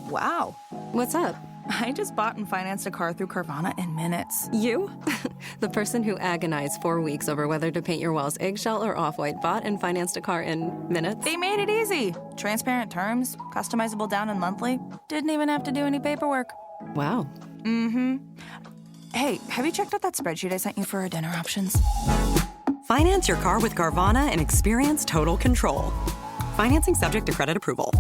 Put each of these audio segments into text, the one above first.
Wow. What's up? I just bought and financed a car through Carvana in minutes. You? The person who agonized 4 weeks over whether to paint your walls eggshell or off-white bought and financed a car in minutes? They made it easy. Transparent terms, customizable down and monthly. Didn't even have to do any paperwork. Wow. Mm-hmm. Hey, have you checked out that spreadsheet I sent you for our dinner options? Finance your car with Carvana and experience total control. Financing subject to credit approval.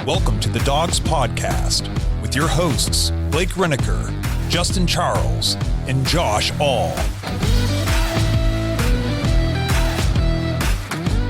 Welcome to the Dogs Podcast with your hosts, Blake Reneker, Justin Charles, and Josh All.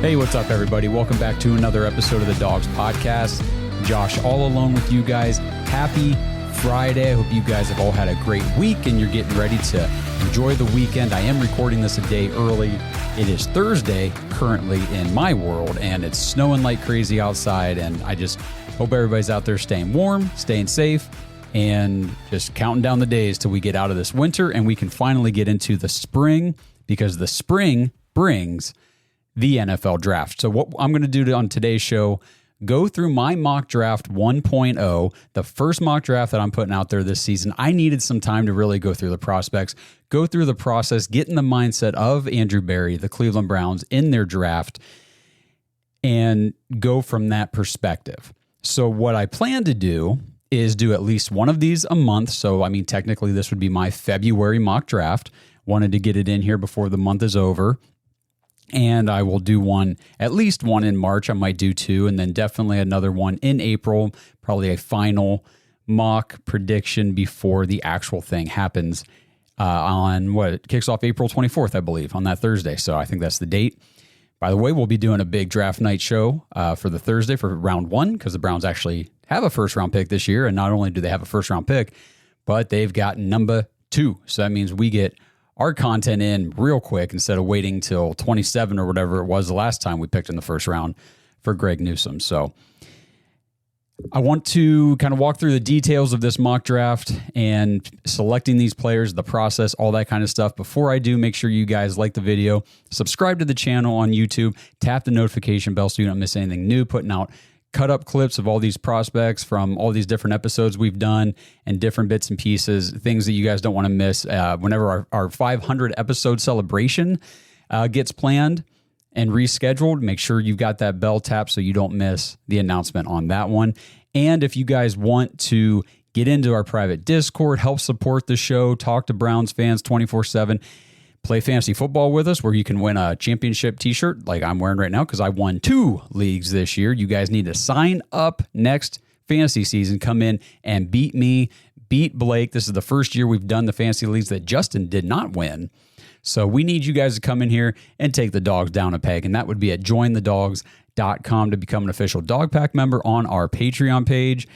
Hey, what's up, everybody? Welcome back to another episode of the Dogs Podcast. Josh all alone with you guys. Happy Friday. I hope you guys have all had a great week and you're getting ready to enjoy the weekend. I am recording this a day early. It is Thursday currently in my world, and it's snowing like crazy outside, and I just hope everybody's out there staying warm, staying safe, and just counting down the days till we get out of this winter and we can finally get into the spring, because the spring brings the NFL draft. So what I'm going to do on today's show, go through my mock draft 1.0, the first mock draft that I'm putting out there this season. I needed some time to really go through the prospects, go through the process, get in the mindset of Andrew Berry, the Cleveland Browns in their draft, and go from that perspective. So what I plan to do is do at least one of these a month. So, I mean, technically this would be my February mock draft. Wanted to get it in here before the month is over. And I will do one, at least one in March. I might do two, and then definitely another one in April, probably a final mock prediction before the actual thing happens on what it kicks off April 24th, I believe, on that Thursday. So I think that's the date. By the way, we'll be doing a big draft night show for the Thursday for round one, because the Browns actually have a first round pick this year. And not only do they have a first round pick, but they've got number 2. So that means we get our content in real quick instead of waiting till 27 or whatever it was the last time we picked in the first round for Greg Newsome. So I want to kind of walk through the details of this mock draft and selecting these players, the process, all that kind of stuff. Before I do, make sure you guys like the video, subscribe to the channel on YouTube, tap the notification bell so you don't miss anything new, putting out cut up clips of all these prospects from all these different episodes we've done and different bits and pieces, things that you guys don't want to miss. Whenever our 500 episode celebration gets planned and rescheduled, make sure you've got that bell tap so you don't miss the announcement on that one. And if you guys want to get into our private Discord, help support the show, talk to Browns fans 24/7, play fantasy football with us where you can win a championship t-shirt like I'm wearing right now because I won 2 leagues this year. You guys need to sign up next fantasy season. Come in and beat me, beat Blake. This is the first year we've done the fantasy leagues that Justin did not win. So we need you guys to come in here and take the dogs down a peg. And that would be at jointhedogs.com to become an official Dog Pack member on our Patreon page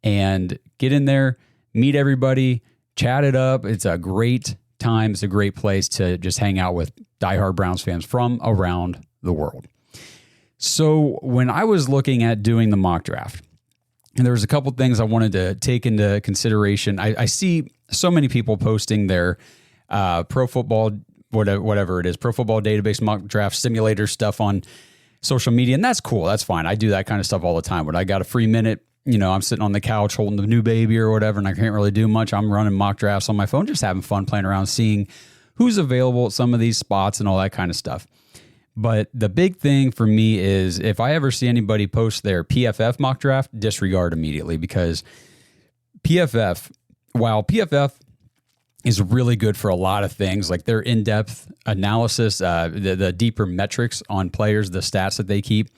and get in there, meet everybody, chat it up. It's a great time. It's a great place to just hang out with diehard Browns fans from around the world. So when I was looking at doing the mock draft, and there was a couple things I wanted to take into consideration. I see so many people posting their pro football, whatever it is, pro football database mock draft simulator stuff on social media, and that's cool. That's fine. I do that kind of stuff all the time. When I got a free minute, I'm sitting on the couch holding the new baby or whatever, and I can't really do much. I'm running mock drafts on my phone, just having fun playing around, seeing who's available at some of these spots and all that kind of stuff. But the big thing for me is if I ever see anybody post their PFF mock draft, disregard immediately, because while PFF is really good for a lot of things, like their in-depth analysis, the deeper metrics on players, the stats that they keep,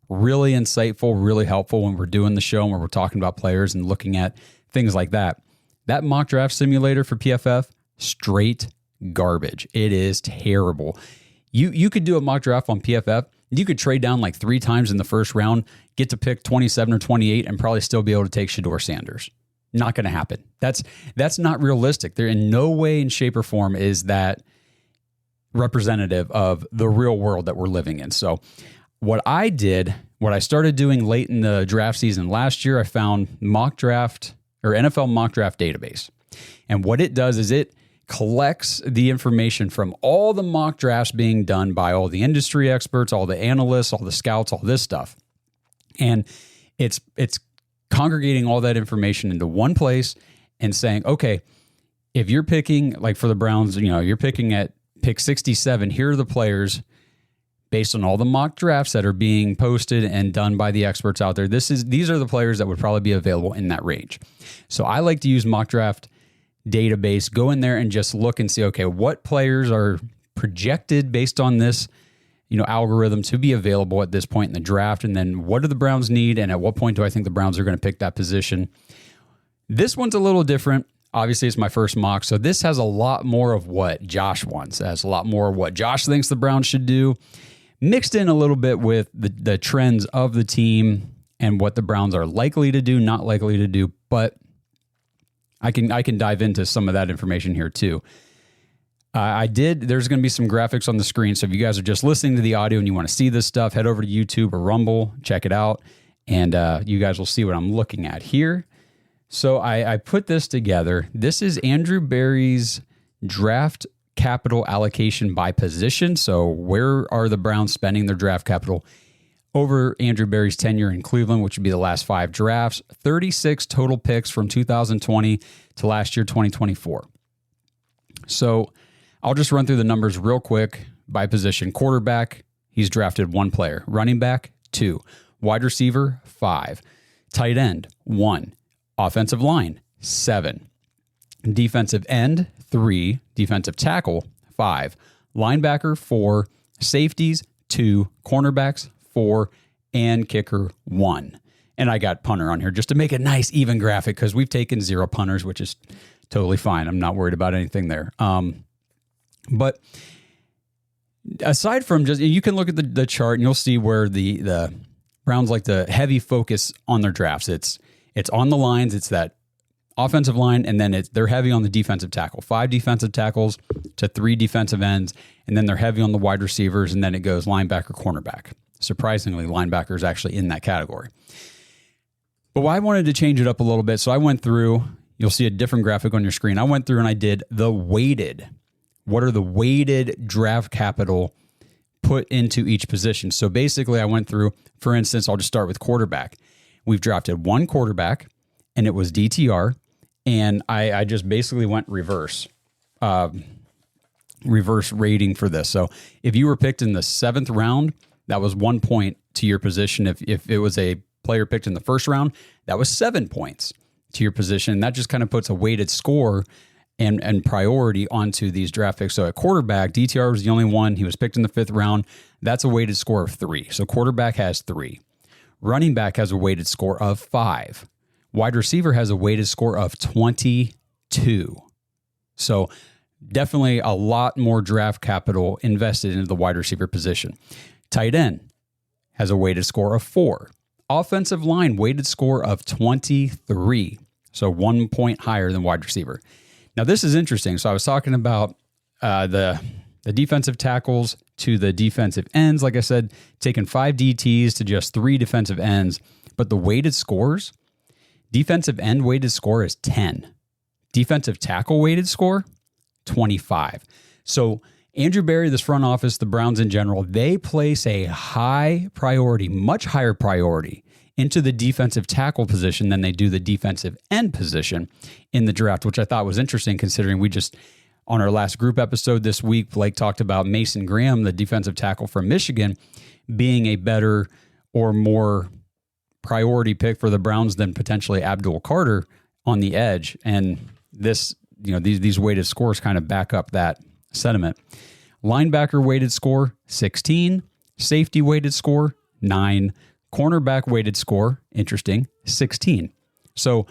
really insightful, really helpful when we're doing the show and when we're talking about players and looking at things like that. That mock draft simulator for PFF, straight garbage. It is terrible. You could do a mock draft on PFF. You could trade down like 3 times in the first round, get to pick 27 or 28, and probably still be able to take Shedeur Sanders. Not going to happen. That's not realistic. There in no way in shape or form is that representative of the real world that we're living in. So what I started doing late in the draft season last year, I found NFL mock draft database. And what it does is it collects the information from all the mock drafts being done by all the industry experts, all the analysts, all the scouts, all this stuff. And it's congregating all that information into one place and saying, okay, if you're picking, like for the Browns, you're picking at pick 67, here are the players based on all the mock drafts that are being posted and done by the experts out there. These are the players that would probably be available in that range. So I like to use mock draft database, go in there and just look and see, okay, what players are projected based on this, algorithm to be available at this point in the draft. And then what do the Browns need? And at what point do I think the Browns are going to pick that position? This one's a little different. Obviously, it's my first mock, so this has a lot more of what Josh wants. It has a lot more of what Josh thinks the Browns should do, mixed in a little bit with the trends of the team and what the Browns are likely to do, not likely to do. But I can dive into some of that information here too. There's going to be some graphics on the screen, so if you guys are just listening to the audio and you want to see this stuff, head over to YouTube or Rumble, check it out, and you guys will see what I'm looking at here. So I put this together. This is Andrew Berry's draft capital allocation by position. So where are the Browns spending their draft capital over Andrew Berry's tenure in Cleveland, which would be the last 5 drafts, 36 total picks from 2020 to last year, 2024. So I'll just run through the numbers real quick by position. Quarterback, he's drafted 1 player. Running back, 2. Wide receiver, 5. Tight end, 1. Offensive line, 7. Defensive end, 3. Defensive tackle, 5. Linebacker, 4. Safeties, 2. Cornerbacks, 4. And kicker, 1. And I got punter on here just to make a nice even graphic because we've taken 0 punters, which is totally fine. I'm not worried about anything there. But aside from just, you can look at the chart and you'll see where the Browns like to heavy focus on their drafts. It's on the lines. It's that offensive line, and then they're heavy on the defensive tackle. 5 defensive tackles to 3 defensive ends, and then they're heavy on the wide receivers, and then it goes linebacker, cornerback. Surprisingly, linebacker is actually in that category. But I wanted to change it up a little bit, so I went through. You'll see a different graphic on your screen. I went through and I did the weighted. What are the weighted draft capital put into each position? So basically, I went through, for instance, I'll just start with quarterback. We've drafted 1 quarterback, and it was DTR, and I just basically went reverse rating for this. So if you were picked in the 7th round, that was 1 point to your position. If it was a player picked in the 1st round, that was 7 points to your position. That just kind of puts a weighted score and priority onto these draft picks. So at quarterback, DTR was the only one. He was picked in the 5th round. That's a weighted score of 3. So quarterback has 3. Running back has a weighted score of 5. Wide receiver has a weighted score of 22. So definitely a lot more draft capital invested into the wide receiver position. Tight end has a weighted score of 4. Offensive line weighted score of 23. So 1 point higher than wide receiver. Now this is interesting. So I was talking about the defensive tackles to the defensive ends. Like I said, taking 5 DTs to just 3 defensive ends. But the weighted scores, defensive end weighted score is 10. Defensive tackle weighted score, 25. So Andrew Berry, this front office, the Browns in general, they place a high priority, much higher priority into the defensive tackle position than they do the defensive end position in the draft, which I thought was interesting considering we just, on our last group episode this week, Blake talked about Mason Graham, the defensive tackle from Michigan, being a better or more priority pick for the Browns than potentially Abdul Carter on the edge. And this, these weighted scores kind of back up that sentiment. Linebacker weighted score, 16. Safety weighted score, 9. Cornerback weighted score, interesting, 16. So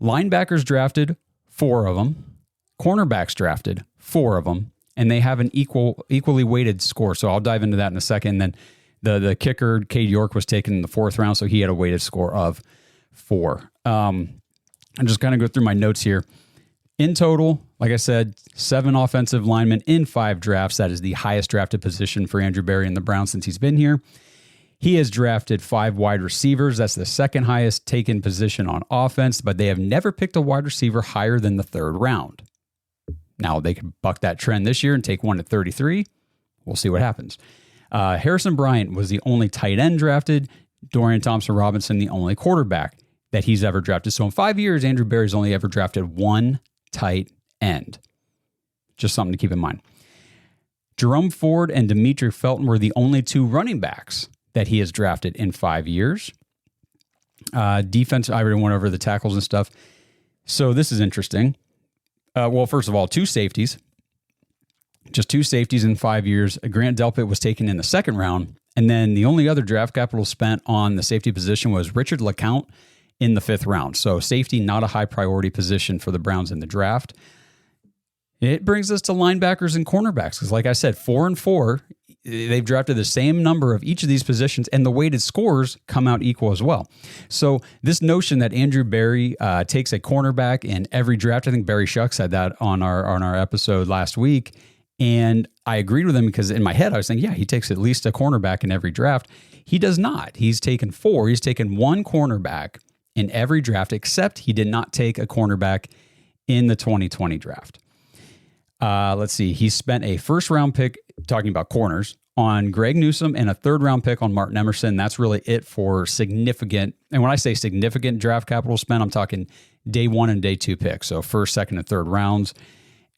linebackers drafted 4 of them. Cornerbacks drafted 4 of them, and they have an equally weighted score. So I'll dive into that in a second. And then the kicker, Cade York, was taken in the 4th round, so he had a weighted score of 4. I'm just going to go through my notes here. In total, like I said, 7 offensive linemen in 5 drafts. That is the highest drafted position for Andrew Berry and the Browns since he's been here. He has drafted 5 wide receivers. That's the 2nd highest taken position on offense, but they have never picked a wide receiver higher than the 3rd round. Now, they could buck that trend this year and take one at 33. We'll see what happens. Harrison Bryant was the only tight end drafted. Dorian Thompson-Robinson, the only quarterback that he's ever drafted. So in 5 years, Andrew Berry's only ever drafted one tight end. Just something to keep in mind. Jerome Ford and Demetri Felton were the only two running backs that he has drafted in 5 years. Defense, I already went over the tackles and stuff. So this is interesting. Well, first of all, two safeties. Just two safeties in 5 years. Grant Delpit was taken in the second round. And then the only other draft capital spent on the safety position was Richard LeCounte in the 5th round. So safety, not a high priority position for the Browns in the draft. It brings us to linebackers and cornerbacks. Because like I said, 4 and 4, they've drafted the same number of each of these positions, and the weighted scores come out equal as well. So this notion that Andrew Berry takes a cornerback in every draft, I think Barry Shuck said that on our episode last week, and I agreed with him because in my head I was thinking, yeah, he takes at least a cornerback in every draft. He does not. He's taken 4. He's taken one cornerback in every draft, except he did not take a cornerback in the 2020 draft. Let's see. He spent a 1st-round pick, talking about corners, on Greg Newsome and a 3rd-round pick on Martin Emerson. That's really it for significant. And when I say significant draft capital spent, I'm talking day 1 and day 2 picks. So 1st, 2nd, and 3rd rounds.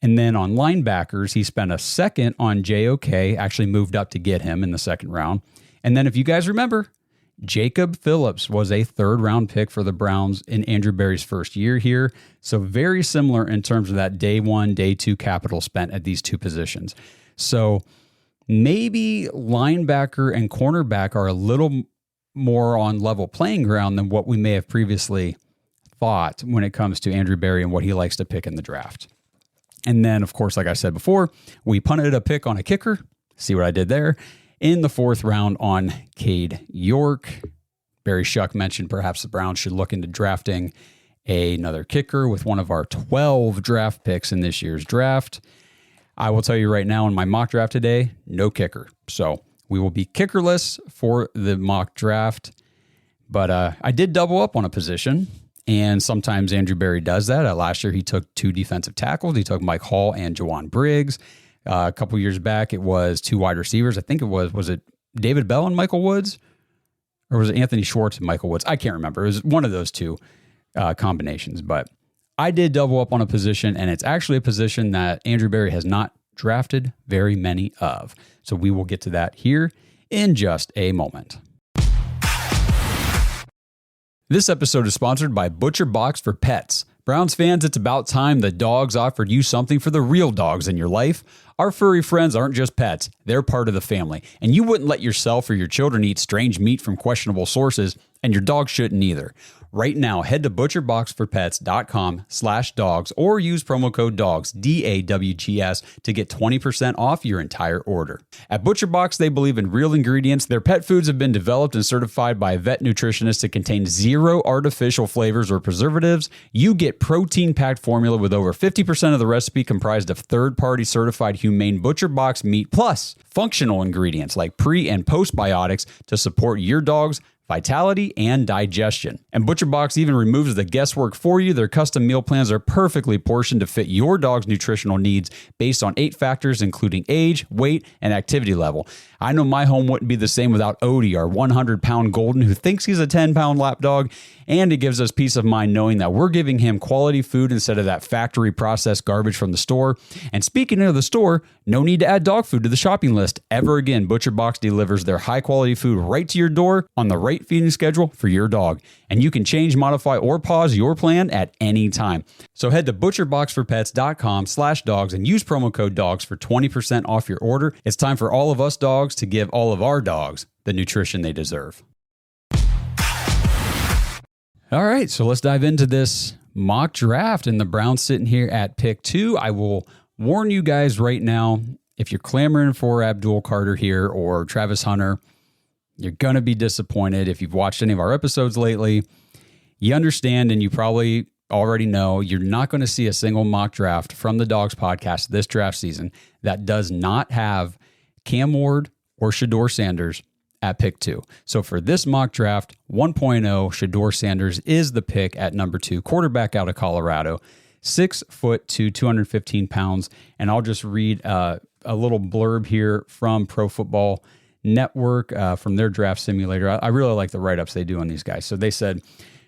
And then on linebackers, he spent a 2nd on JOK, actually moved up to get him in the 2nd round. And then if you guys remember, Jacob Phillips was a 3rd-round pick for the Browns in Andrew Berry's first year here. So very similar in terms of that day 1, day 2 capital spent at these two positions. So maybe linebacker and cornerback are a little more on level playing ground than what we may have previously thought when it comes to Andrew Berry and what he likes to pick in the draft. And then, of course, like I said before, we punted a pick on a kicker. See what I did there? In the 4th round on Cade York. Barry Shuck mentioned perhaps the Browns should look into drafting another kicker with one of our 12 draft picks in this year's draft. I will tell you right now in my mock draft today, no kicker. So we will be kickerless for the mock draft. But I did double up on a position, and sometimes Andrew Berry does that. Last year, he took 2 defensive tackles. He took Mike Hall and Jawan Briggs. A couple years back, it was 2 wide receivers. I think it was it David Bell and Michael Woods? Or was it Anthony Schwartz and Michael Woods? I can't remember. It was one of those two combinations. But I did double up on a position, and it's actually a position that Andrew Berry has not drafted very many of. So we will get to that here in just a moment. This episode is sponsored by Butcher Box for Pets. Browns fans, it's about time the dogs offered you something for the real dogs in your life. Our furry friends aren't just pets, they're part of the family. And you wouldn't let yourself or your children eat strange meat from questionable sources, and your dog shouldn't either. Right now, head to butcherboxforpets.com/dogs or use promo code DAWGS, DAWGS, to get 20% off your entire order. At ButcherBox, they believe in real ingredients. Their pet foods have been developed and certified by vet nutritionists to contain 0 artificial flavors or preservatives. You get protein-packed formula with over 50% of the recipe comprised of third-party certified humane ButcherBox meat, plus functional ingredients like pre- and postbiotics to support your dog's vitality and digestion. And ButcherBox even removes the guesswork for you. Their custom meal plans are perfectly portioned to fit your dog's nutritional needs based on 8 factors, including age, weight, and activity level. I know my home wouldn't be the same without Odie, our 100-pound golden who thinks he's a 10-pound lap dog. And it gives us peace of mind knowing that we're giving him quality food instead of that factory processed garbage from the store. And speaking of the store, no need to add dog food to the shopping list ever again. ButcherBox delivers their high-quality food right to your door on the right feeding schedule for your dog. And you can change, modify, or pause your plan at any time. So head to butcherboxforpets.com/dogs and use promo code DAWGS for 20% off your order. It's time for all of us dogs to give all of our dogs the nutrition they deserve. All right, so let's dive into this mock draft, and the Browns sitting here at pick 2. I will warn you guys right now, if you're clamoring for Abdul Carter here or Travis Hunter, you're going to be disappointed. If you've watched any of our episodes lately, you understand, and you probably already know, you're not going to see a single mock draft from the Dogs podcast this draft season that does not have Cam Ward or Shedeur Sanders at pick 2. So for this mock draft 1.0, Shedeur Sanders is the pick at number 2, quarterback out of Colorado. 6'2", 215 pounds. And I'll just read a little blurb here from Pro Football Network from their draft simulator. I really like the write-ups they do on these guys. So they said,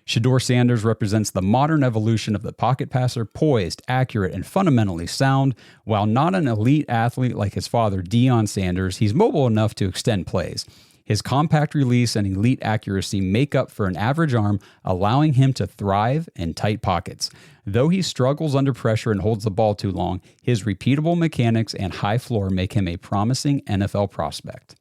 Shedeur Sanders represents the modern evolution of the pocket passer, poised, accurate, and fundamentally sound. While not an elite athlete like his father, Deion Sanders, he's mobile enough to extend plays. His compact release and elite accuracy make up for an average arm, allowing him to thrive in tight pockets. Though he struggles under pressure and holds the ball too long, his repeatable mechanics and high floor make him a promising NFL prospect.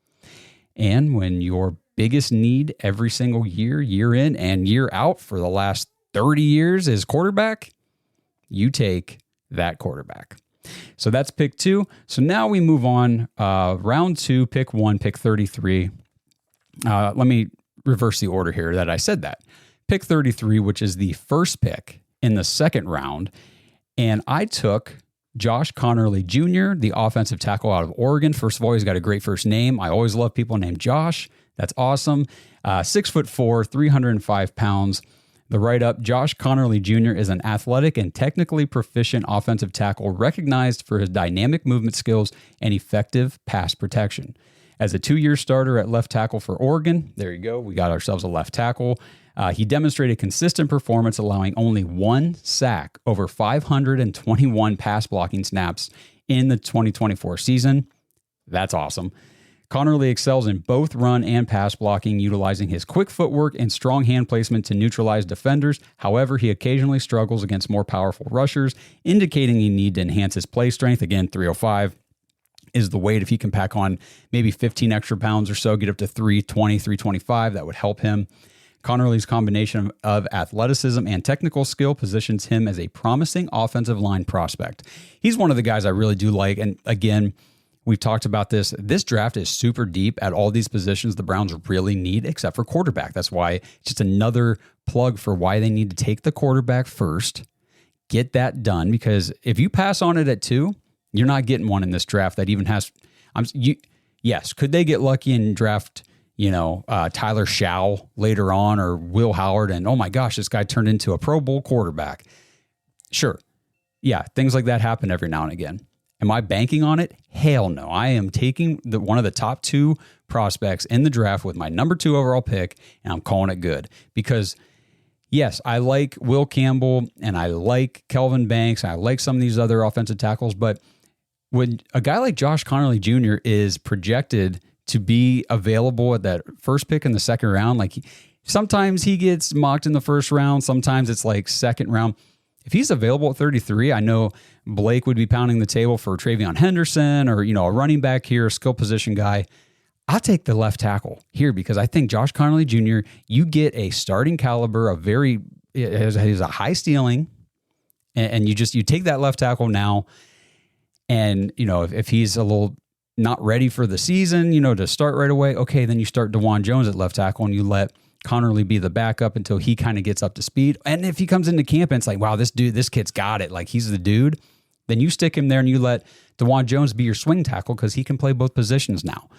And when your biggest need every single year, year in and year out for the last 30 years is quarterback, you take that quarterback. So that's pick 2. So now we move on. Round 2, pick 1, pick 33. Let me reverse the order here that I said that. Pick 33, which is the first pick in the second round. And I took Josh Conerly Jr., the offensive tackle out of Oregon. First of all, he's got a great first name. I always love people named Josh. That's awesome. 6'4", 305 pounds. The write-up, Josh Conerly Jr. is an athletic and technically proficient offensive tackle recognized for his dynamic movement skills and effective pass protection. As a 2-year starter at left tackle for Oregon, there you go, we got ourselves a left tackle. He demonstrated consistent performance, allowing only 1 sack over 521 pass blocking snaps in the 2024 season. That's awesome. Conerly excels in both run and pass blocking, utilizing his quick footwork and strong hand placement to neutralize defenders. However, he occasionally struggles against more powerful rushers, indicating he needs to enhance his play strength. Again, 305 is the weight. If he can pack on maybe 15 extra pounds or so, get up to 320, 325, that would help him. Conerly's combination of athleticism and technical skill positions him as a promising offensive line prospect. He's one of the guys I really do like. And again, we've talked about this. This draft is super deep at all these positions the Browns really need, except for quarterback. That's why it's just another plug for why they need to take the quarterback first, get that done, because if you pass on it at 2, you're not getting one in this draft that even has. Yes, could they get lucky and draft, Tyler Shaw later on, or Will Howard, and oh my gosh, this guy turned into a Pro Bowl quarterback? Sure. Yeah, things like that happen every now and again. Am I banking on it? Hell no. I am taking one of the top 2 prospects in the draft with my number 2 overall pick, and I'm calling it good. Because, yes, I like Will Campbell, and I like Kelvin Banks, and I like some of these other offensive tackles, but when a guy like Josh Conerly Jr. is projected to be available at that first pick in the second round, sometimes he gets mocked in the first round, sometimes it's like second round. If he's available at 33, I know Blake would be pounding the table for Travion Henderson or, a running back here, a skill position guy. I'll take the left tackle here because I think Josh Conerly Jr., you get a starting caliber, has a high ceiling, and you take that left tackle now. And, if he's a little not ready for the season, to start right away, okay, then you start DeJuan Jones at left tackle and you let Conerly be the backup until he kind of gets up to speed. And if he comes into camp and it's like, wow, this kid's got it, like he's the dude, then you stick him there and you let DeJuan Jones be your swing tackle because he can play both positions now.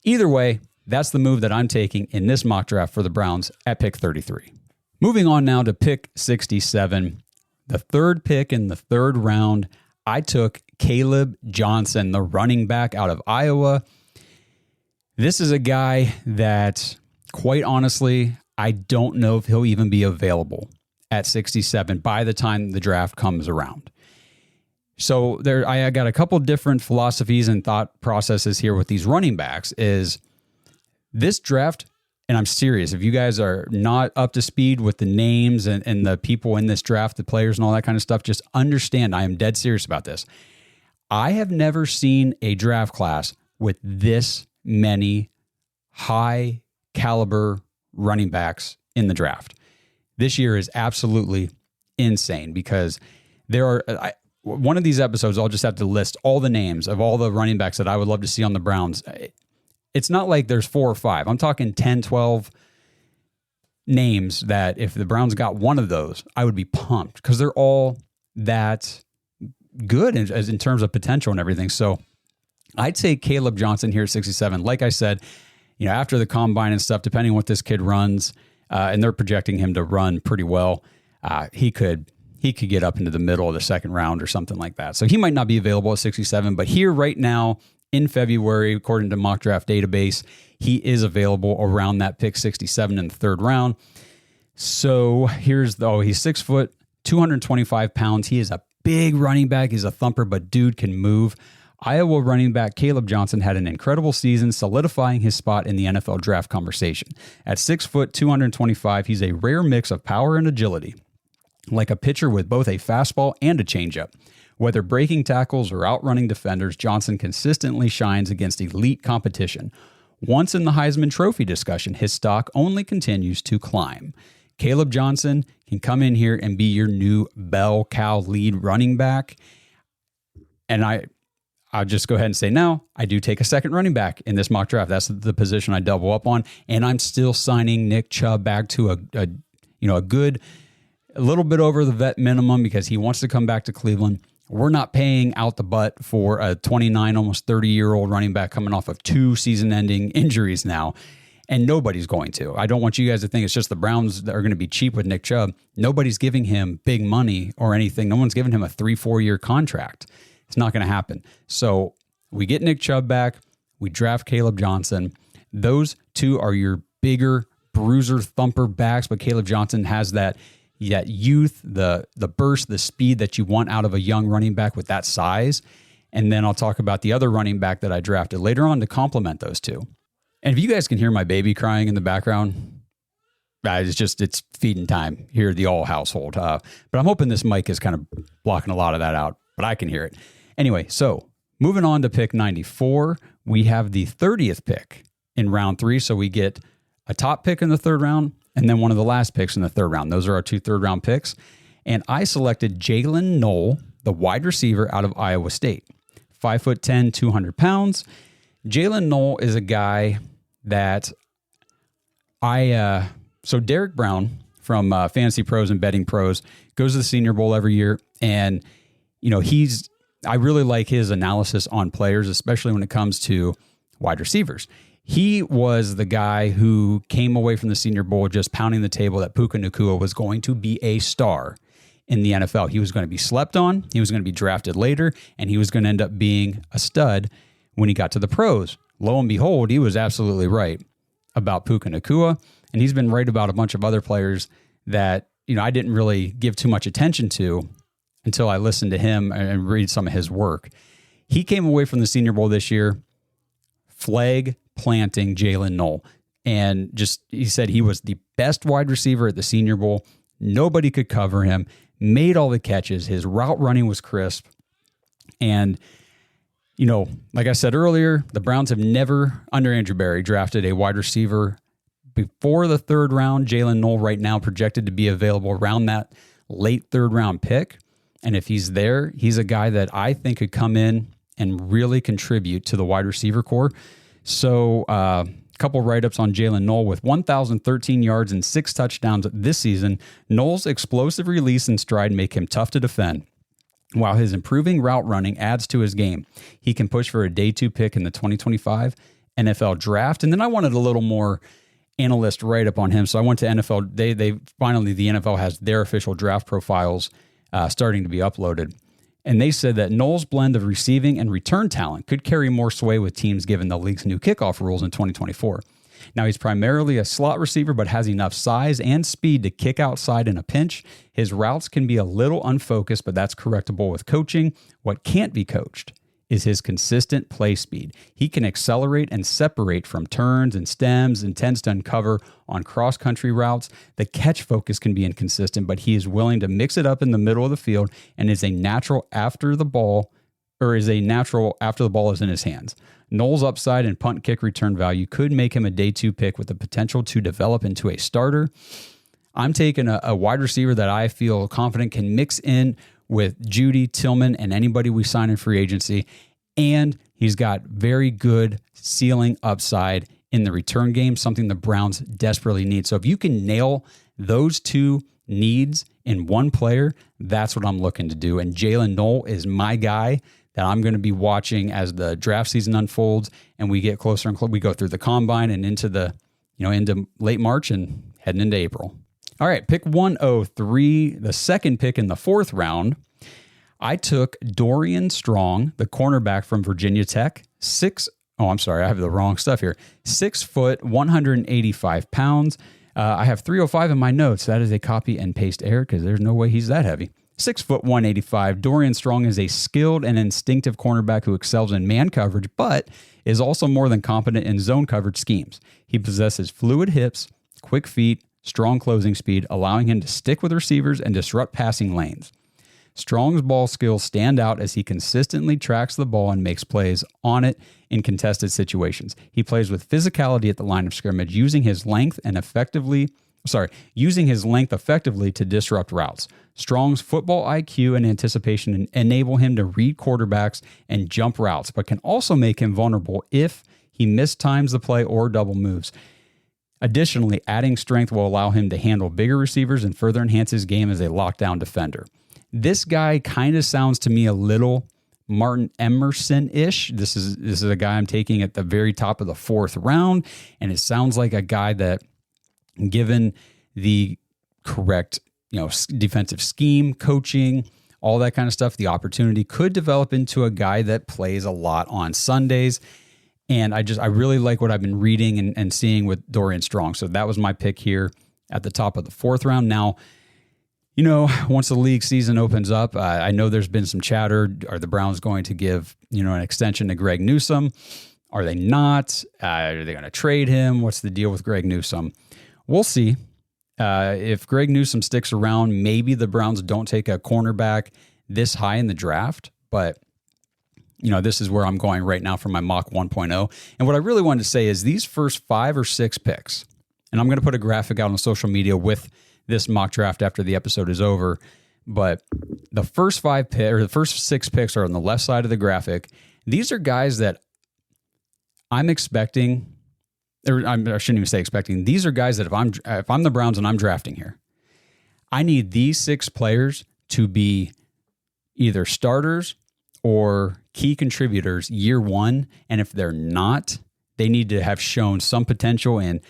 Either way, that's the move that I'm taking in this mock draft for the Browns at pick 33. Moving on now to pick 67, the third pick in the third round, I took Caleb Johnson, the running back out of Iowa. This is a guy that, quite honestly, I don't know if he'll even be available at 67 by the time the draft comes around. So I got a couple different philosophies and thought processes here with these running backs. Is this draft, and I'm serious, if you guys are not up to speed with the names and the people in this draft, the players and all that kind of stuff, just understand I am dead serious about this. I have never seen a draft class with this many high caliber running backs in the draft. This year is absolutely insane because there are, one of these episodes, I'll just have to list all the names of all the running backs that I would love to see on the Browns. It's not like there's 4 or 5. I'm talking 10, 12 names that if the Browns got one of those, I would be pumped because they're all that good in terms of potential and everything. So I'd say Caleb Johnson here at 67. Like I said, after the combine and stuff, depending on what this kid runs, and they're projecting him to run pretty well, he could he could get up into the middle of the second round or something like that. So he might not be available at 67, but here right now in February, according to Mock Draft Database, he is available around that pick 67 in the third round. So he's 6 foot, 225 pounds. He is a big running back. He's a thumper, but dude can move. Iowa running back Caleb Johnson had an incredible season, solidifying his spot in the NFL draft conversation. At 6 foot, 225, he's a rare mix of power and agility, like a pitcher with both a fastball and a changeup. Whether breaking tackles or outrunning defenders, Johnson consistently shines against elite competition. Once in the Heisman Trophy discussion, his stock only continues to climb. Caleb Johnson can come in here and be your new bell cow lead running back. And I'll just go ahead and say now, I do take a second running back in this mock draft. That's the position I double up on. And I'm still signing Nick Chubb back to a little bit over the vet minimum because he wants to come back to Cleveland. We're not paying out the butt for a 29, almost 30-year-old running back coming off of 2 season-ending injuries now. And nobody's going to. I don't want you guys to think it's just the Browns that are going to be cheap with Nick Chubb. Nobody's giving him big money or anything. No one's giving him a 3-4 year contract. It's not going to happen. So we get Nick Chubb back. We draft Caleb Johnson. Those two are your bigger bruiser thumper backs, but Caleb Johnson has that youth, the burst, the speed that you want out of a young running back with that size. And then I'll talk about the other running back that I drafted later on to complement those two. And if you guys can hear my baby crying in the background, it's feeding time here at the All household. But I'm hoping this mic is kind of blocking a lot of that out, but I can hear it. Anyway, so moving on to pick 94, we have the 30th pick in round 3. So we get a top pick in the third round and then one of the last picks in the third round. Those are our 2 third-round picks. And I selected Jalen Knoll, the wide receiver out of Iowa State. 5'10", 200 pounds. Jalen Knoll is a guy that so Derek Brown from Fantasy Pros and Betting Pros goes to the Senior Bowl every year. And, I really like his analysis on players, especially when it comes to wide receivers. He was the guy who came away from the Senior Bowl just pounding the table that Puka Nacua was going to be a star in the NFL. He was going to be slept on. He was going to be drafted later, and he was going to end up being a stud when he got to the pros. Lo and behold, he was absolutely right about Puka Nacua, and he's been right about a bunch of other players that I didn't really give too much attention to until I listened to him and read some of his work. He came away from the Senior Bowl this year flag planting Jalen Knoll, and he said he was the best wide receiver at the Senior Bowl. Nobody could cover him, made all the catches. His route running was crisp, and like I said earlier, the Browns have never, under Andrew Berry, drafted a wide receiver before the third round. Jalen Knoll right now projected to be available around that late third round pick. And if he's there, he's a guy that I think could come in and really contribute to the wide receiver core. So a couple write-ups on Jalen Knoll. With 1,013 yards and 6 touchdowns this season, Knoll's explosive release and stride make him tough to defend, while his improving route running adds to his game. He can push for a day 2 pick in the 2025 NFL draft. And then I wanted a little more analyst write-up on him. So I went to NFL. They finally, the NFL has their official draft profiles starting to be uploaded. And they said that Knoll's blend of receiving and return talent could carry more sway with teams given the league's new kickoff rules in 2024. Now, he's primarily a slot receiver, but has enough size and speed to kick outside in a pinch. His routes can be a little unfocused, but that's correctable with coaching. What can't be coached is his consistent play speed. He can accelerate and separate from turns and stems and tends to uncover on cross-country routes. The catch focus can be inconsistent, but he is willing to mix it up in the middle of the field and is a natural after the ball is in his hands. Knoll's upside and punt kick return value could make him a day 2 pick with the potential to develop into a starter. I'm taking a wide receiver that I feel confident can mix in with Judy, Tillman, and anybody we sign in free agency. And he's got very good ceiling upside in the return game, something the Browns desperately need. So if you can nail those 2 needs in one player, that's what I'm looking to do. And Jalen Knoll is my guy that I'm going to be watching as the draft season unfolds and we get closer and closer. We go through the combine and into into late March and heading into April. All right, pick 103, the second pick in the fourth round. I took Dorian Strong, the cornerback from Virginia Tech. I have the wrong stuff here. 6 foot, 185 pounds. I have 305 in my notes. That is a copy and paste error because there's no way he's that heavy. 6 foot, 185. Dorian Strong is a skilled and instinctive cornerback who excels in man coverage, but is also more than competent in zone coverage schemes. He possesses fluid hips, quick feet, strong closing speed, allowing him to stick with receivers and disrupt passing lanes. Strong's ball skills stand out as he consistently tracks the ball and makes plays on it in contested situations. He plays with physicality at the line of scrimmage, using his length effectively to disrupt routes. Strong's football IQ and anticipation enable him to read quarterbacks and jump routes, but can also make him vulnerable if he mistimes the play or double moves. Additionally, adding strength will allow him to handle bigger receivers and further enhance his game as a lockdown defender. This guy kind of sounds to me a little Martin Emerson-ish. This is a guy I'm taking at the very top of the fourth round, and it sounds like a guy that, given the correct, defensive scheme, coaching, all that kind of stuff, the opportunity could develop into a guy that plays a lot on Sundays. And I really like what I've been reading and seeing with Dorian Strong. So that was my pick here at the top of the fourth round. Now, once the league season opens up, I know there's been some chatter. Are the Browns going to give, an extension to Greg Newsome? Are they not? Are they going to trade him? What's the deal with Greg Newsome? We'll see. If Greg Newsome sticks around, maybe the Browns don't take a cornerback this high in the draft, but this is where I'm going right now for my mock 1.0. And what I really wanted to say is these first 5 or 6 picks, and I'm going to put a graphic out on social media with this mock draft after the episode is over, but the first 6 picks are on the left side of the graphic. These are guys that I'm expecting, or I shouldn't even say expecting. These are guys that if I'm the Browns and I'm drafting here, I need these 6 players to be either starters or key contributors year one. And if they're not, they need to have shown some potential in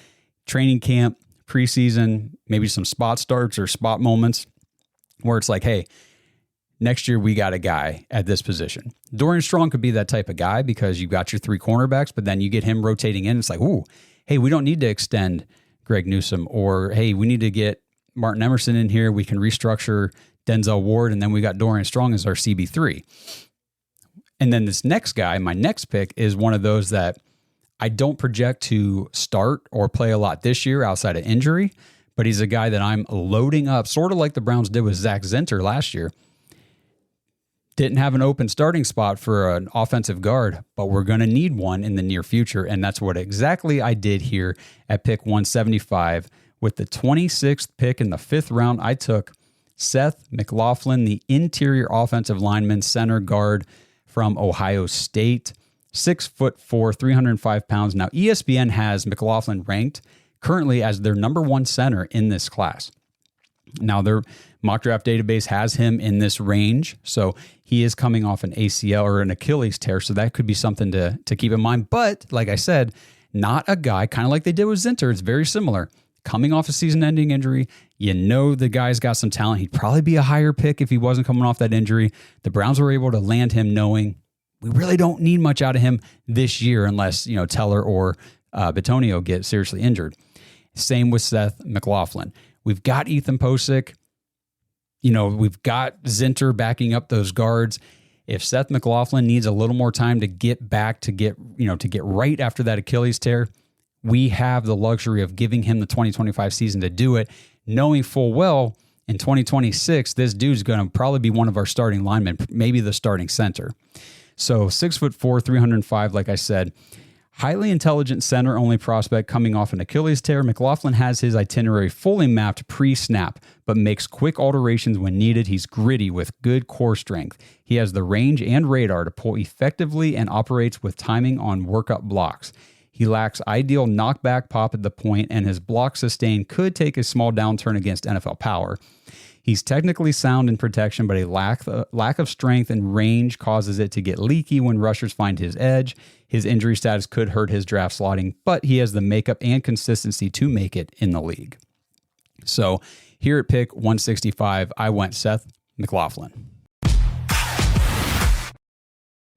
training camp, preseason, maybe some spot starts or spot moments where it's like, hey, next year we got a guy at this position. Dorian Strong could be that type of guy because you got your 3 cornerbacks, but then you get him rotating in. It's like, ooh, hey, we don't need to extend Greg Newsome, or hey, we need to get Martin Emerson in here. We can restructure Denzel Ward, and then we got Dorian Strong as our CB3. And then this next guy, my next pick, is one of those that I don't project to start or play a lot this year outside of injury, but he's a guy that I'm loading up, sort of like the Browns did with Zach Zinter last year. Didn't have an open starting spot for an offensive guard, but we're going to need one in the near future, and that's what exactly I did here at pick 175. With the 26th pick in the 5th round, I took Seth McLaughlin, the interior offensive lineman, center guard from Ohio State, 6'4", 305 pounds. Now, ESPN has McLaughlin ranked currently as their number 1 center in this class. Now, their mock draft database has him in this range, so he is coming off an ACL or an Achilles tear, so that could be something to keep in mind. But, like I said, not a guy, kind of like they did with Zinter, it's very similar. Coming off a season-ending injury, the guy's got some talent. He'd probably be a higher pick if he wasn't coming off that injury. The Browns were able to land him knowing we really don't need much out of him this year unless, Teller or Bitonio get seriously injured. Same with Seth McLaughlin. We've got Ethan Posick. We've got Zinter backing up those guards. If Seth McLaughlin needs a little more time to get back, to get right after that Achilles tear, we have the luxury of giving him the 2025 season to do it, knowing full well in 2026, this dude's going to probably be one of our starting linemen, maybe the starting center. So 6'4", 305, like I said, highly intelligent center-only prospect coming off an Achilles tear. McLaughlin has his itinerary fully mapped pre-snap, but makes quick alterations when needed. He's gritty with good core strength. He has the range and radar to pull effectively and operates with timing on workup blocks. He lacks ideal knockback pop at the point, and his block sustain could take a small downturn against NFL power. He's technically sound in protection, but a lack of strength and range causes it to get leaky when rushers find his edge. His injury status could hurt his draft slotting, but he has the makeup and consistency to make it in the league. So here at pick 165, I went Seth McLaughlin.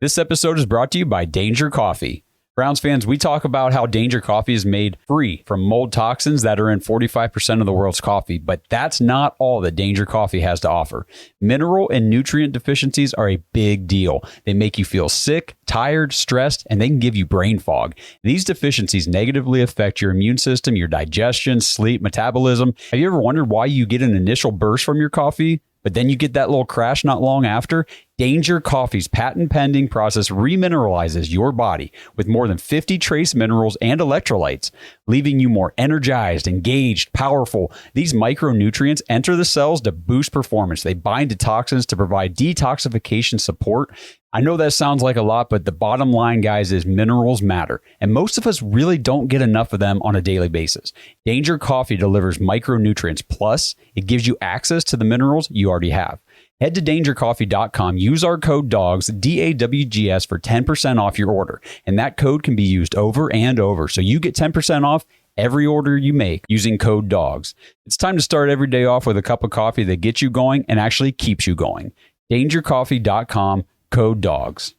This episode is brought to you by Danger Coffee. Browns fans, we talk about how Danger Coffee is made free from mold toxins that are in 45% of the world's coffee, but that's not all that Danger Coffee has to offer. Mineral and nutrient deficiencies are a big deal. They make you feel sick, tired, stressed, and they can give you brain fog. These deficiencies negatively affect your immune system, your digestion, sleep, metabolism. Have you ever wondered why you get an initial burst from your coffee, but then you get that little crash not long after? Danger Coffee's patent-pending process remineralizes your body with more than 50 trace minerals and electrolytes, leaving you more energized, engaged, powerful. These micronutrients enter the cells to boost performance. They bind to toxins to provide detoxification support. I know that sounds like a lot, but the bottom line, guys, is minerals matter, and most of us really don't get enough of them on a daily basis. Danger Coffee delivers micronutrients, plus it gives you access to the minerals you already have. Head to dangercoffee.com, use our code DAWGS, DAWGS, for 10% off your order, and that code can be used over and over, so you get 10% off every order you make using code DAWGS. It's time to start every day off with a cup of coffee that gets you going and actually keeps you going. dangercoffee.com, code DAWGS.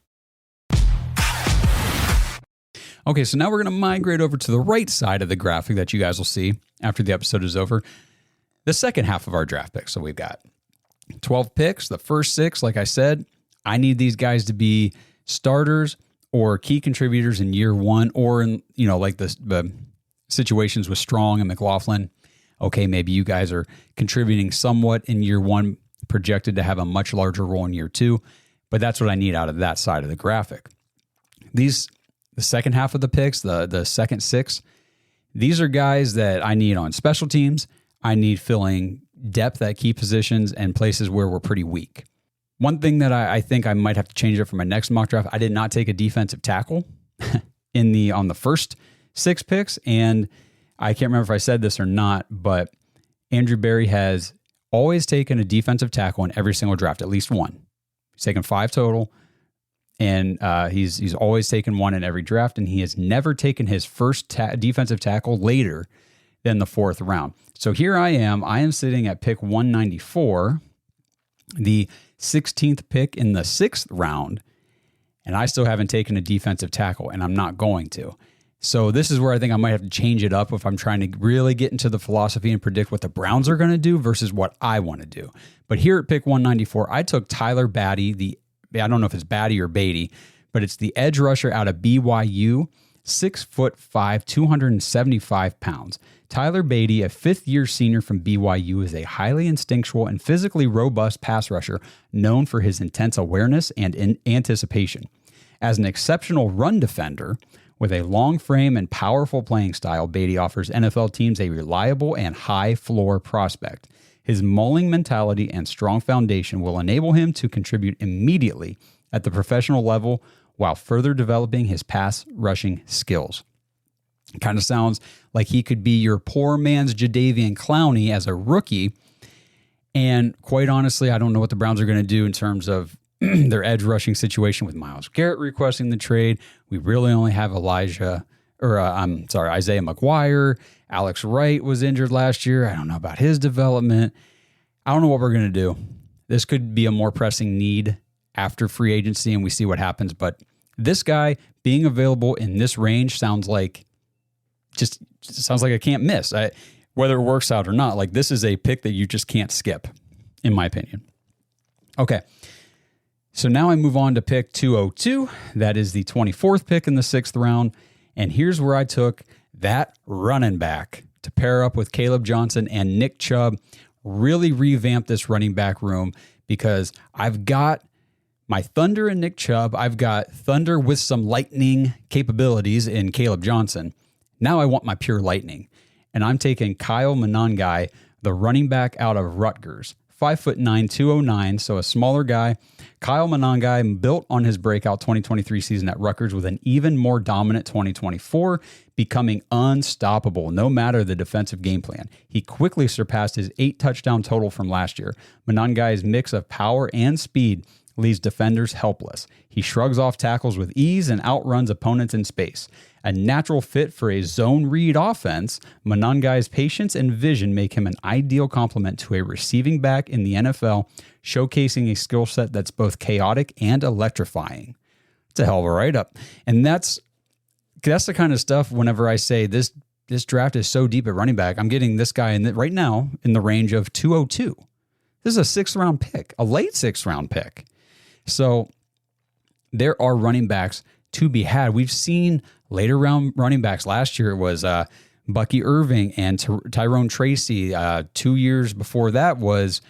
Okay, so now we're going to migrate over to the right side of the graphic that you guys will see after the episode is over. The second half of our draft picks. So we've got 12 picks. The first 6, like I said, I need these guys to be starters or key contributors in year 1, or in, like the situations with Strong and McLaughlin. Okay, maybe you guys are contributing somewhat in year 1, projected to have a much larger role in year 2. But that's what I need out of that side of the graphic. The second half of the picks, the second 6, these are guys that I need on special teams. I need filling depth at key positions and places where we're pretty weak. One thing that I think I might have to change it for my next mock draft, I did not take a defensive tackle on the first 6 picks. And I can't remember if I said this or not, but Andrew Berry has always taken a defensive tackle in every single draft, at least one. He's taken 5 total, and he's always taken one in every draft, and he has never taken his first defensive tackle later than the 4th round. So here I am sitting at pick 194, the 16th pick in the 6th round, and I still haven't taken a defensive tackle, and I'm not going to. So this is where I think I might have to change it up if I'm trying to really get into the philosophy and predict what the Browns are going to do versus what I want to do. But here at pick 194, I took Tyler Batty, I don't know if it's Batty or Beatty, but it's the edge rusher out of BYU, 6'5", 275 pounds. Tyler Beatty, a 5th-year senior from BYU, is a highly instinctual and physically robust pass rusher known for his intense awareness and anticipation. As an exceptional run defender, with a long frame and powerful playing style, Beatty offers NFL teams a reliable and high-floor prospect. His mauling mentality and strong foundation will enable him to contribute immediately at the professional level while further developing his pass rushing skills. It kind of sounds like he could be your poor man's Jadeveon Clowney as a rookie. And quite honestly, I don't know what the Browns are going to do in terms of their edge rushing situation with Myles Garrett requesting the trade. We really only have Isaiah McGuire. Alex Wright was injured last year. I don't know about his development. I don't know what we're going to do. This could be a more pressing need after free agency, and we see what happens. But this guy being available in this range sounds like a can't miss. Whether it works out or not, like this is a pick that you just can't skip, in my opinion. Okay. So now I move on to pick 202. That is the 24th pick in the 6th round. And here's where I took that running back to pair up with Caleb Johnson and Nick Chubb. Really revamp this running back room because I've got my Thunder and Nick Chubb. I've got Thunder with some lightning capabilities in Caleb Johnson. Now I want my pure lightning. And I'm taking Kyle Monangai, the running back out of Rutgers. 5'9", 209, so a smaller guy. Kyle Monangai built on his breakout 2023 season at Rutgers with an even more dominant 2024, becoming unstoppable no matter the defensive game plan. He quickly surpassed his 8 touchdown total from last year. Monangai's mix of power and speed leaves defenders helpless. He shrugs off tackles with ease and outruns opponents in space. A natural fit for a zone read offense, Monangai's patience and vision make him an ideal complement to a receiving back in the NFL, showcasing a skill set that's both chaotic and electrifying. It's a hell of a write-up. And that's the kind of stuff whenever I say this draft is so deep at running back, I'm getting this guy right now in the range of 202. This is a 6th-round pick, a late 6th-round pick. So there are running backs to be had. We've seen later round running backs. Last year it was Bucky Irving and Tyrone Tracy. 2 years before that was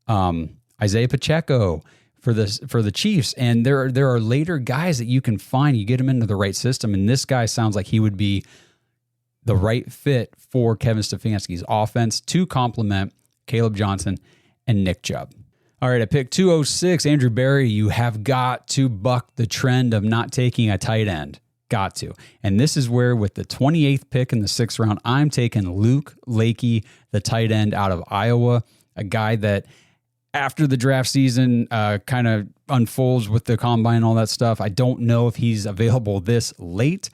Isaiah Pacheco for the Chiefs. And there are later guys that you can find. You get them into the right system, and this guy sounds like he would be the right fit for Kevin Stefanski's offense to complement Caleb Johnson and Nick Chubb. All right, at pick 206, Andrew Berry, you have got to buck the trend of not taking a tight end. Got to. And this is where, with the 28th pick in the 6th round, I'm taking Luke Lakey, the tight end out of Iowa, a guy that after the draft season kind of unfolds with the combine and all that stuff. I don't know if he's available this late,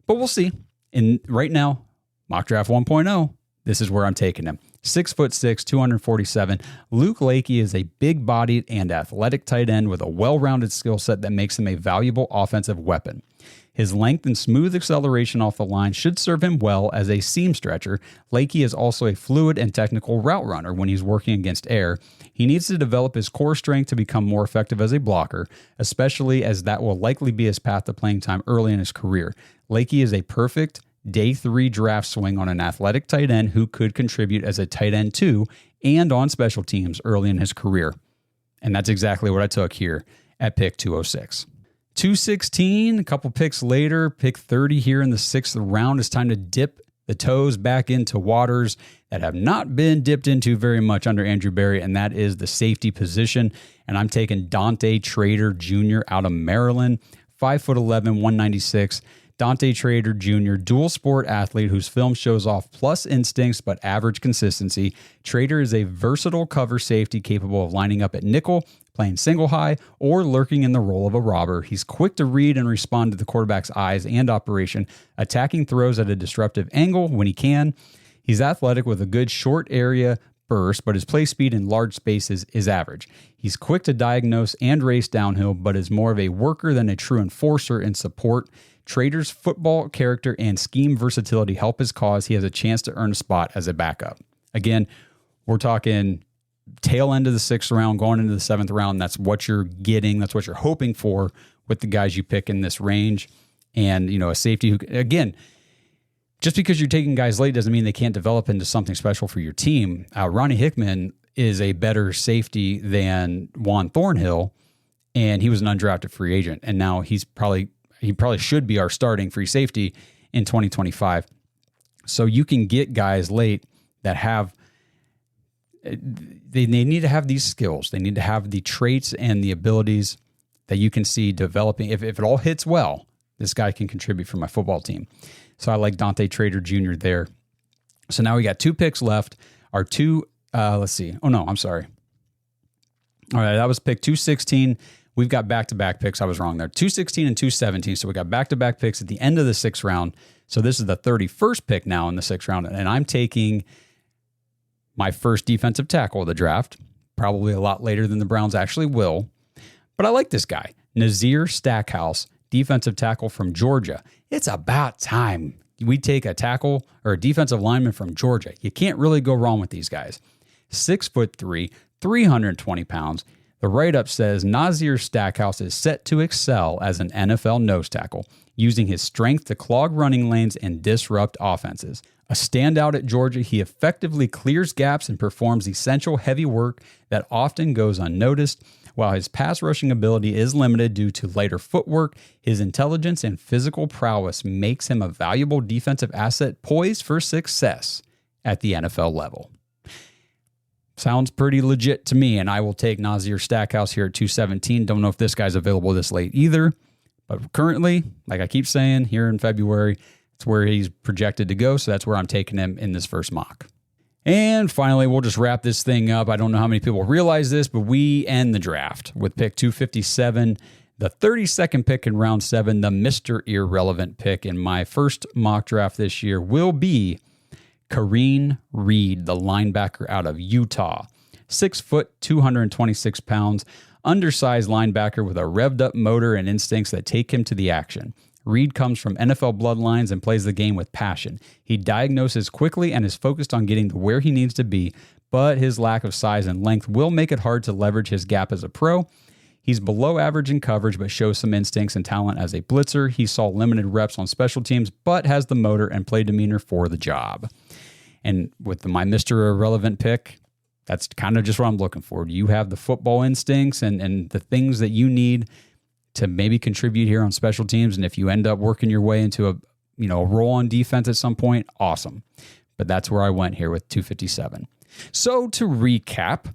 but we'll see. And right now, mock draft 1.0, this is where I'm taking him. 6'6", 247. Luke Lakey is a big-bodied and athletic tight end with a well-rounded skill set that makes him a valuable offensive weapon. His length and smooth acceleration off the line should serve him well as a seam stretcher. Lakey is also a fluid and technical route runner when he's working against air. He needs to develop his core strength to become more effective as a blocker, especially as that will likely be his path to playing time early in his career. Lakey is a perfect day 3 draft swing on an athletic tight end who could contribute as a tight end 2 and on special teams early in his career. And that's exactly what I took here at pick 206. 216, a couple picks later, pick 30 here in the 6th round. It's time to dip the toes back into waters that have not been dipped into very much under Andrew Berry, and that is the safety position. And I'm taking Dante Trader Jr. out of Maryland, 5'11", 196. Dante Trader Jr., dual sport athlete whose film shows off plus instincts but average consistency. Trader is a versatile cover safety capable of lining up at nickel, playing single high, or lurking in the role of a robber. He's quick to read and respond to the quarterback's eyes and operation, attacking throws at a disruptive angle when he can. He's athletic with a good short area burst, but his play speed in large spaces is average. He's quick to diagnose and race downhill, but is more of a worker than a true enforcer in support. Trader's football character and scheme versatility help his cause. He has a chance to earn a spot as a backup. Again, we're talking tail end of the 6th round, going into the 7th round. That's what you're getting. That's what you're hoping for with the guys you pick in this range. And, a safety who, again, just because you're taking guys late doesn't mean they can't develop into something special for your team. Ronnie Hickman is a better safety than Juan Thornhill, and he was an undrafted free agent. And now he probably should be our starting free safety in 2025. So you can get guys late that they need to have these skills. They need to have the traits and the abilities that you can see developing. If it all hits well, this guy can contribute for my football team. So I like Dante Trader Jr. there. So now we got 2 picks left. Our two, let's see. Oh, no, I'm sorry. All right, that was pick 216. We've got back-to-back picks. I was wrong there. 216 and 217. So we got back-to-back picks at the end of the 6th round. So this is the 31st pick now in the 6th round. And I'm taking my first defensive tackle of the draft, probably a lot later than the Browns actually will. But I like this guy, Nazir Stackhouse, defensive tackle from Georgia. It's about time we take a tackle or a defensive lineman from Georgia. You can't really go wrong with these guys. 6'3", 320 pounds. The write-up says Nazir Stackhouse is set to excel as an NFL nose tackle, using his strength to clog running lanes and disrupt offenses. A standout at Georgia, he effectively clears gaps and performs essential heavy work that often goes unnoticed. While his pass rushing ability is limited due to lighter footwork, his intelligence and physical prowess makes him a valuable defensive asset poised for success at the NFL level. Sounds pretty legit to me, and I will take Nazir Stackhouse here at 217. Don't know if this guy's available this late either, but currently, like I keep saying, here in February, it's where he's projected to go, so that's where I'm taking him in this first mock. And finally, we'll just wrap this thing up. I don't know how many people realize this, but we end the draft with pick 257, the 32nd pick in round 7, the Mr. Irrelevant pick in my first mock draft this year will be Kareem Reed, the linebacker out of Utah. 6 foot, 226 pounds, undersized linebacker with a revved up motor and instincts that take him to the action. Reed comes from NFL bloodlines and plays the game with passion. He diagnoses quickly and is focused on getting to where he needs to be, but his lack of size and length will make it hard to leverage his gap as a pro. He's below average in coverage, but shows some instincts and talent as a blitzer. He saw limited reps on special teams, but has the motor and play demeanor for the job. And with my Mr. Irrelevant pick, that's kind of just what I'm looking for. You have the football instincts and the things that you need to maybe contribute here on special teams. And if you end up working your way into a role on defense at some point, awesome. But that's where I went here with 257. So to recap,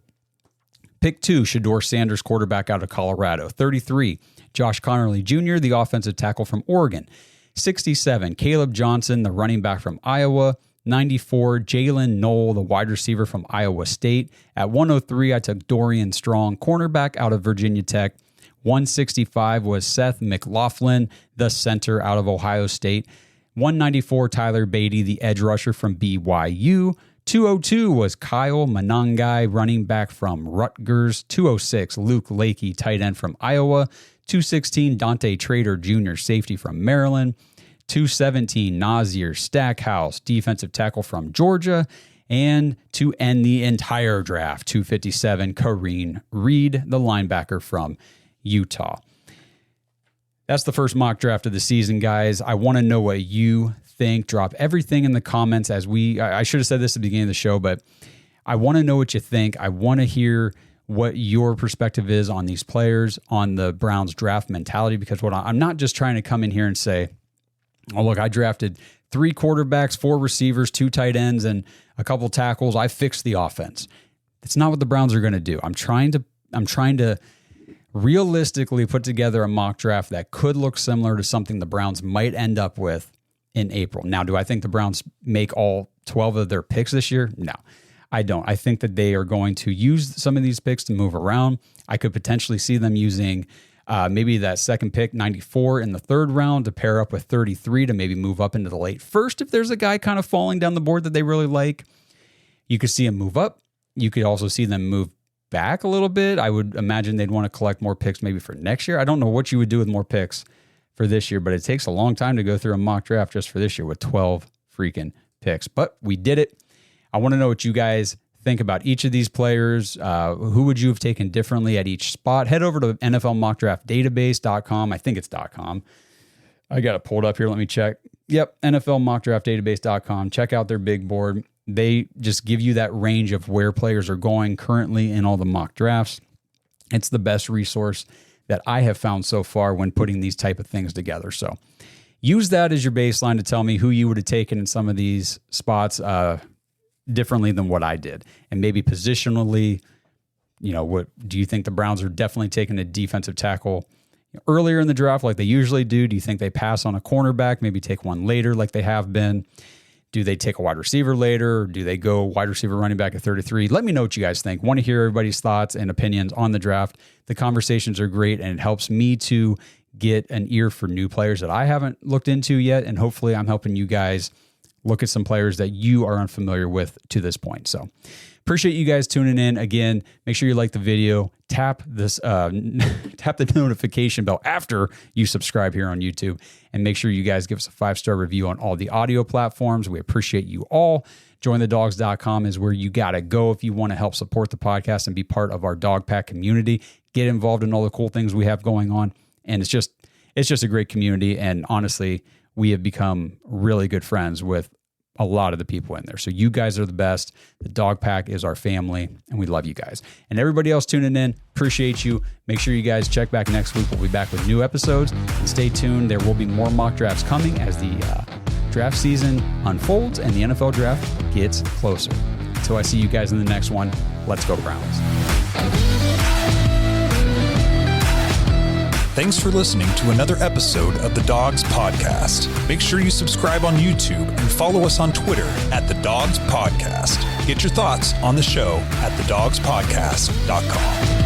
pick 2, Shedeur Sanders, quarterback out of Colorado. 33, Josh Connerly Jr., the offensive tackle from Oregon. 67, Caleb Johnson, the running back from Iowa. 94, Jalen Knoll, the wide receiver from Iowa State. At 103, I took Dorian Strong, cornerback out of Virginia Tech. 165 was Seth McLaughlin, the center out of Ohio State. 194, Tyler Beatty, the edge rusher from BYU. 202 was Kyle Monangai, running back from Rutgers. 206, Luke Lakey, tight end from Iowa. 216, Dante Trader Jr., safety from Maryland. 217, Nazir Stackhouse, defensive tackle from Georgia. And to end the entire draft, 257, Kareem Reed, the linebacker from Utah. That's the first mock draft of the season, guys. I want to know what you think. Drop everything in the comments I should have said this at the beginning of the show, but I want to know what you think. I want to hear what your perspective is on these players, on the Browns draft mentality, because I'm not just trying to come in here and say, oh, look, I drafted 3 quarterbacks, 4 receivers, 2 tight ends, and a couple tackles. I fixed the offense. It's not what the Browns are going to do. I'm trying to realistically put together a mock draft that could look similar to something the Browns might end up with in April. Now, do I think the Browns make all 12 of their picks this year? No, I don't. I think that they are going to use some of these picks to move around. I could potentially see them using maybe that second pick, 94, in the 3rd round to pair up with 33 to maybe move up into the late 1st if there's a guy kind of falling down the board that they really like. You could see him move up. You could also see them move back a little bit. I would imagine they'd want to collect more picks maybe for next year. I don't know what you would do with more picks for this year, but it takes a long time to go through a mock draft just for this year with 12 freaking picks. But we did it. I want to know what you guys think about each of these players. Who would you have taken differently at each spot? Head over to NFLmockdraftdatabase.com. I think it's .com. I got it pulled up here. Let me check. Yep, NFLmockdraftdatabase.com. Check out their big board. They just give you that range of where players are going currently in all the mock drafts. It's the best resource that I have found so far when putting these type of things together. So use that as your baseline to tell me who you would have taken in some of these spots differently than what I did. And maybe positionally, what do you think the Browns are definitely taking a defensive tackle earlier in the draft like they usually do? Do you think they pass on a cornerback, maybe take one later like they have been? Do they take a wide receiver later? Or do they go wide receiver running back at 33? Let me know what you guys think. Want to hear everybody's thoughts and opinions on the draft. The conversations are great, and it helps me to get an ear for new players that I haven't looked into yet. And hopefully I'm helping you guys look at some players that you are unfamiliar with to this point. So appreciate you guys tuning in. Again, make sure you like the video, tap the notification bell after you subscribe here on YouTube, and make sure you guys give us a 5-star review on all the audio platforms. We appreciate you all. JoinTheDogs.com is where you got to go if you want to help support the podcast and be part of our Dog Pack community. Get involved in all the cool things we have going on. And it's just a great community. And honestly, we have become really good friends with a lot of the people in there. So you guys are the best. The Dog Pack is our family, and we love you guys. And everybody else tuning in, appreciate you. Make sure you guys check back next week. We'll be back with new episodes. And stay tuned. There will be more mock drafts coming as the draft season unfolds and the NFL draft gets closer. Until I see you guys in the next one, let's go Browns. Thanks for listening to another episode of the Dogs Podcast. Make sure you subscribe on YouTube and follow us on Twitter at the Dogs Podcast. Get your thoughts on the show at thedogspodcast.com.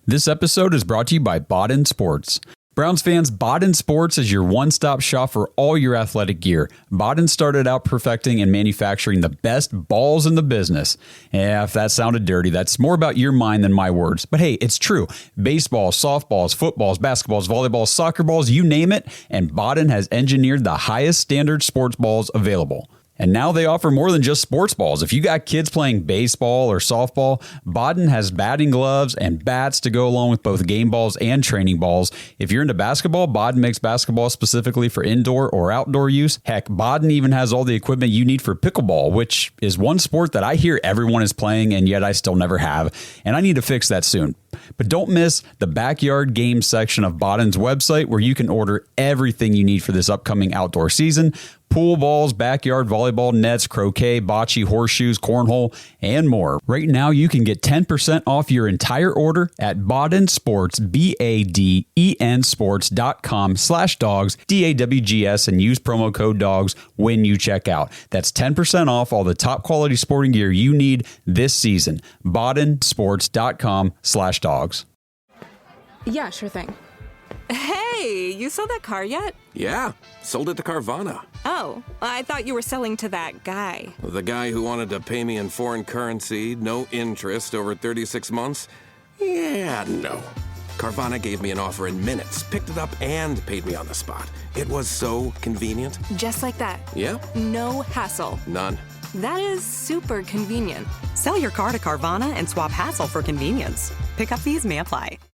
This episode is brought to you by Baden Sports. Browns fans, Baden Sports is your one-stop shop for all your athletic gear. Baden started out perfecting and manufacturing the best balls in the business. Yeah, if that sounded dirty, that's more about your mind than my words. But hey, it's true. Baseballs, softballs, footballs, basketballs, volleyballs, soccer balls, you name it, and Baden has engineered the highest standard sports balls available. And now they offer more than just sports balls. If you got kids playing baseball or softball, Baden has batting gloves and bats to go along with both game balls and training balls. If you're into basketball, Baden makes basketball specifically for indoor or outdoor use. Heck, Baden even has all the equipment you need for pickleball, which is one sport that I hear everyone is playing and yet I still never have. And I need to fix that soon. But don't miss the backyard games section of Baden's website where you can order everything you need for this upcoming outdoor season. Pool balls, backyard volleyball nets, croquet, bocce, horseshoes, cornhole, and more. Right now, you can get 10% off your entire order at Baden Sports, BADEN sports.com/dogs, DAWGS, and use promo code DOGS when you check out. That's 10% off all the top quality sporting gear you need this season. BadenSports.com/dogs. Yeah, sure thing. Hey, you sold that car yet? Yeah, sold it to Carvana. Oh, I thought you were selling to that guy. The guy who wanted to pay me in foreign currency, no interest, over 36 months? Yeah, no. Carvana gave me an offer in minutes, picked it up, and paid me on the spot. It was so convenient. Just like that. Yeah? No hassle. None. That is super convenient. Sell your car to Carvana and swap hassle for convenience. Pickup fees may apply.